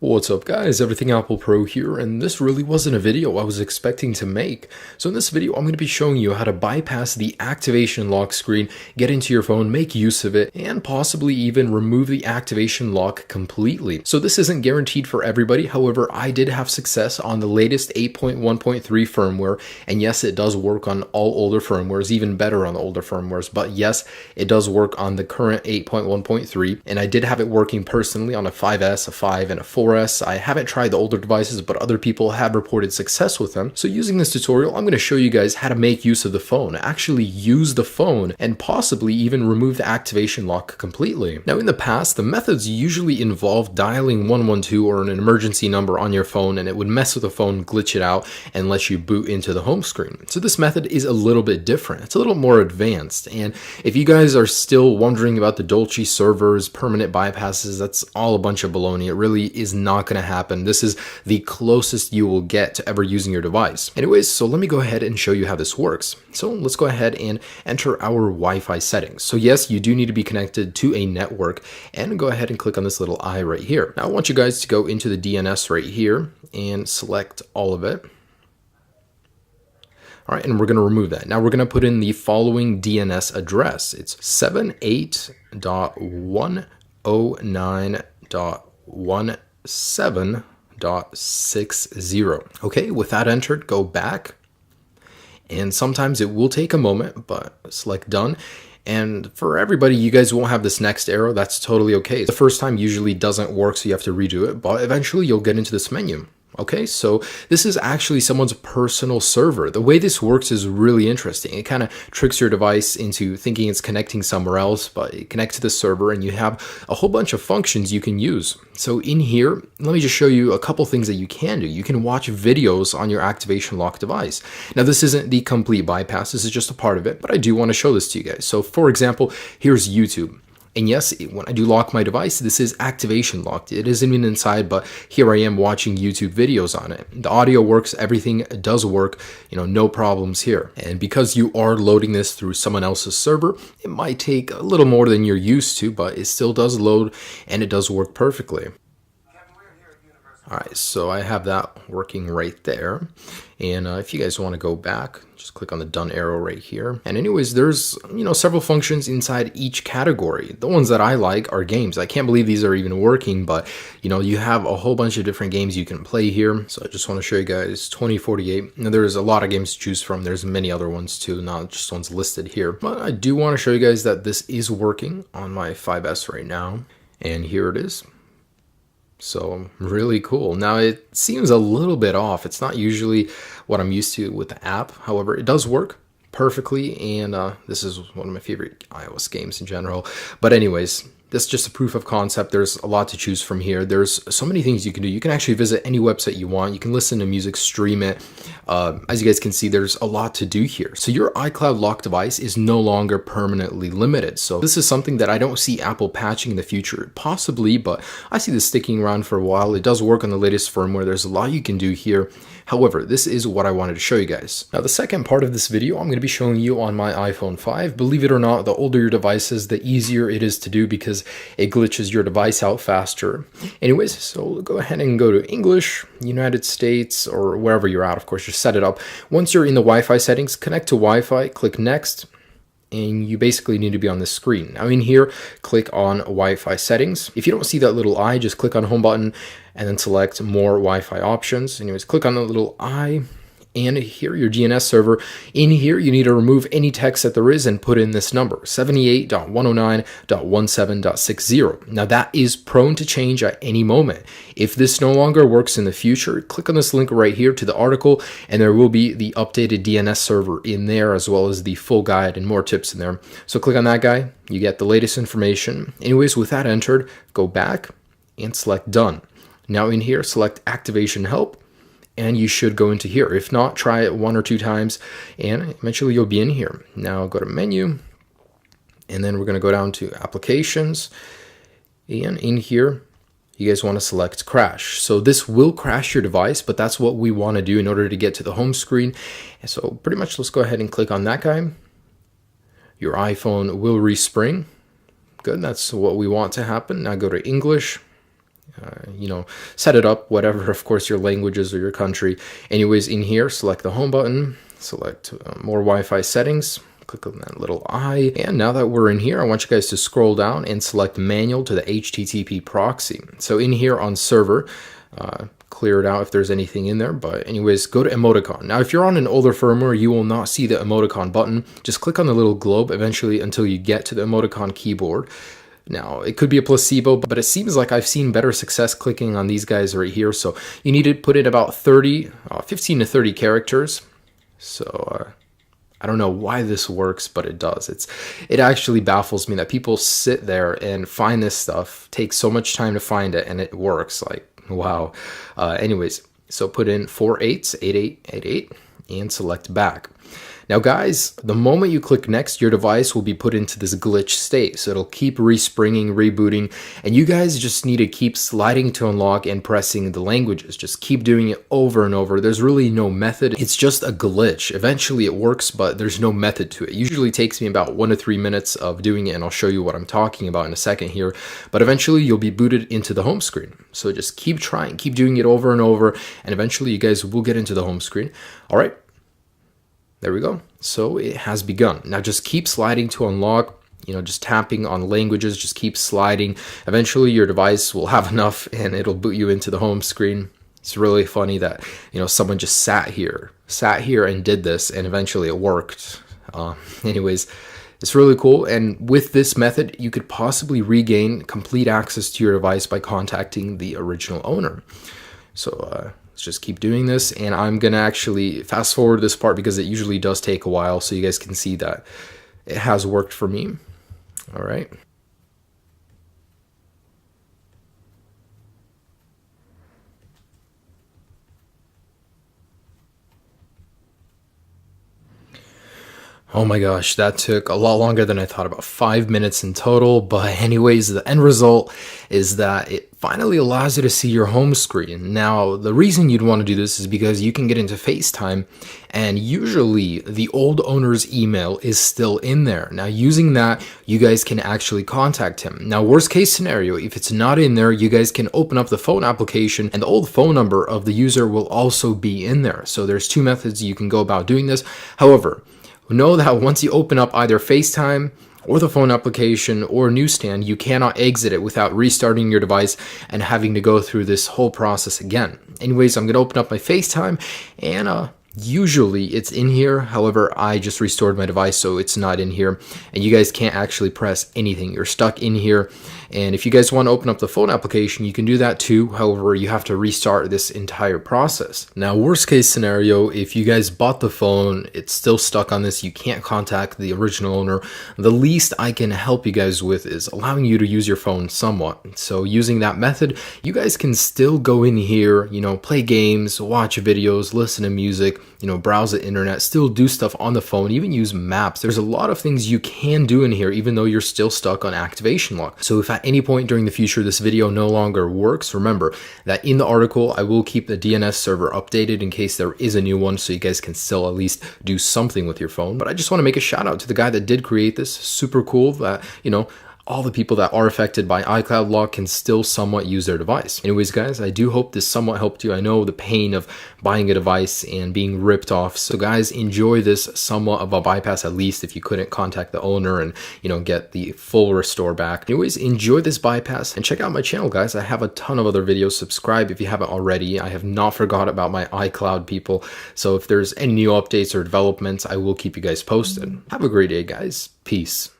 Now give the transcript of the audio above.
What's up guys, Everything Apple Pro here, and this really wasn't a video I was expecting to make. So in this video, I'm going to be showing you how to bypass the activation lock screen, get into your phone, make use of it, and possibly even remove the activation lock completely. So this isn't guaranteed for everybody, however, I did have success on the latest 8.1.3 firmware, and yes, it does work on all older firmwares, even better on the older firmwares, but yes, it does work on the current 8.1.3, and I did have it working personally on a 5S, a 5, and a 4S. I haven't tried the older devices, but other people have reported success with them. So using this tutorial, I'm going to show you guys how to make use of the phone, actually use the phone, and possibly even remove the activation lock completely. Now in the past, the methods usually involved dialing 112 or an emergency number on your phone, and it would mess with the phone, glitch it out, and let you boot into the home screen. So this method is a little bit different. It's a little more advanced, and if you guys are still wondering about the Dolce servers, permanent bypasses, that's all a bunch of baloney. It really is not going to happen. This is the closest you will get to ever using your device. Anyways, so let me go ahead and show you how this works. So let's go ahead and enter our Wi-Fi settings. So yes, you do need to be connected to a network, and go ahead and click on this little eye right here. Now I want you guys to go into the DNS right here and select all of it. All right, and we're going to remove that. Now we're going to put in the following DNS address. It's 78.109.17.60. Okay, with that entered, go back. And sometimes it will take a moment, but select done. And for everybody, you guys won't have this next arrow. That's totally okay. The first time usually doesn't work, so you have to redo it, but eventually you'll get into this menu. Okay, so this is actually someone's personal server. The way this works is really interesting. It kind of tricks your device into thinking it's connecting somewhere else, but it connects to the server and you have a whole bunch of functions you can use. So in here, let me just show you a couple things that you can do. You can watch videos on your activation lock device. Now this isn't the complete bypass, this is just a part of it, but I do want to show this to you guys. So for example, here's YouTube. And yes, when I do lock my device, this is activation locked. It isn't even inside, but here I am watching YouTube videos on it. The audio works, everything does work, no problems here. And because you are loading this through someone else's server, it might take a little more than you're used to, but it still does load and it does work perfectly. All right, so I have that working right there. And if you guys want to go back, just click on the done arrow right here. And anyways, there's, several functions inside each category. The ones that I like are games. I can't believe these are even working, but you have a whole bunch of different games you can play here. So I just want to show you guys 2048. Now there's a lot of games to choose from. There's many other ones too, not just ones listed here. But I do want to show you guys that this is working on my 5S right now. And here it is. So really cool. Now it seems a little bit off. It's not usually what I'm used to with the app. However, it does work perfectly, and this is one of my favorite iOS games in general. But anyways, this is just a proof of concept. There's a lot to choose from here. There's so many things you can do. You can actually visit any website you want. You can listen to music, stream it. As you guys can see, there's a lot to do here. So your iCloud lock device is no longer permanently limited. So this is something that I don't see Apple patching in the future, possibly, but I see this sticking around for a while. It does work on the latest firmware. There's a lot you can do here. However, this is what I wanted to show you guys. Now, the second part of this video, I'm going to be showing you on my iPhone 5. Believe it or not, the older your device is, the easier it is to do because it glitches your device out faster. Anyways, so go ahead and go to English, United States, or wherever you're at. Of course, just set it up. Once you're in the Wi-Fi settings, connect to Wi-Fi, click Next, and you basically need to be on this screen. Now in here, click on Wi-Fi settings. If you don't see that little eye, just click on Home button and then select More Wi-Fi options. Anyways, click on the little eye. And here, your DNS server. In here, you need to remove any text that there is and put in this number, 78.109.17.60. Now that is prone to change at any moment. If this no longer works in the future, click on this link right here to the article, and there will be the updated DNS server in there, as well as the full guide and more tips in there. So click on that guy, you get the latest information. Anyways, with that entered, go back and select done. Now in here, select activation help, and you should go into here. If not, try it 1 or 2 times, and eventually you'll be in here. Now go to menu, and then we're going to go down to applications, and in here, you guys want to select crash. So this will crash your device, but that's what we want to do in order to get to the home screen. And so pretty much let's go ahead and click on that guy. Your iPhone will respring. Good, that's what we want to happen. Now go to English, set it up, whatever, of course, your languages or your country. Anyways, in here, select the home button, select more Wi-Fi settings, click on that little eye. And now that we're in here, I want you guys to scroll down and select manual to the HTTP proxy. So in here on server, clear it out if there's anything in there, but anyways, go to emoticon. Now if you're on an older firmware, you will not see the emoticon button. Just click on the little globe eventually until you get to the emoticon keyboard. Now it could be a placebo, but it seems like I've seen better success clicking on these guys right here. So you need to put in about 15 to 30 characters. So I don't know why this works, but it does. It actually baffles me that people sit there and find this stuff, take so much time to find it, and it works. Like, wow. Anyways, so put in 488888 and select back. Now guys, the moment you click next, your device will be put into this glitch state. So it'll keep respringing, rebooting, and you guys just need to keep sliding to unlock and pressing the languages. Just keep doing it over and over. There's really no method. It's just a glitch. Eventually it works, but there's no method to it. It usually takes me about 1 to 3 minutes of doing it, and I'll show you what I'm talking about in a second here. But eventually you'll be booted into the home screen. So just keep trying, keep doing it over and over, and eventually you guys will get into the home screen. All right. There we go. So it has begun. Now just keep sliding to unlock, just tapping on languages, just keep sliding. Eventually your device will have enough and it'll boot you into the home screen. It's really funny that, someone just sat here and did this, and eventually it worked. Anyways, it's really cool. And with this method, you could possibly regain complete access to your device by contacting the original owner. So, just keep doing this, and I'm gonna actually fast forward this part because it usually does take a while, so you guys can see that it has worked for me. All right. Oh my gosh, that took a lot longer than I thought, about 5 minutes in total. But anyways, the end result is that it finally allows you to see your home screen. Now, the reason you'd want to do this is because you can get into FaceTime, and usually the old owner's email is still in there. Now, using that, you guys can actually contact him. Now, worst case scenario, if it's not in there, you guys can open up the phone application, and the old phone number of the user will also be in there. So there's 2 methods you can go about doing this. However, know that once you open up either FaceTime or the phone application or newsstand, you cannot exit it without restarting your device and having to go through this whole process again. Anyways, I'm going to open up my FaceTime, and usually it's in here. However, I just restored my device, so it's not in here, and you guys can't actually press anything. You're stuck in here. And if you guys want to open up the phone application, you can do that too. However, you have to restart this entire process. Now, worst case scenario, if you guys bought the phone, it's still stuck on this, you can't contact the original owner, the least I can help you guys with is allowing you to use your phone somewhat. So using that method, you guys can still go in here, play games, watch videos, listen to music, browse the internet, still do stuff on the phone, even use maps. There's a lot of things you can do in here, even though you're still stuck on activation lock. So if at any point during the future this video no longer works, remember that in the article I will keep the DNS server updated in case there is a new one, so you guys can still at least do something with your phone. But I just want to make a shout out to the guy that did create this. Super cool that, all the people that are affected by iCloud lock can still somewhat use their device. Anyways, guys, I do hope this somewhat helped you. I know the pain of buying a device and being ripped off. So guys, enjoy this somewhat of a bypass, at least if you couldn't contact the owner and, get the full restore back. Anyways, enjoy this bypass and check out my channel, guys. I have a ton of other videos. Subscribe if you haven't already. I have not forgot about my iCloud people. So if there's any new updates or developments, I will keep you guys posted. Have a great day, guys. Peace.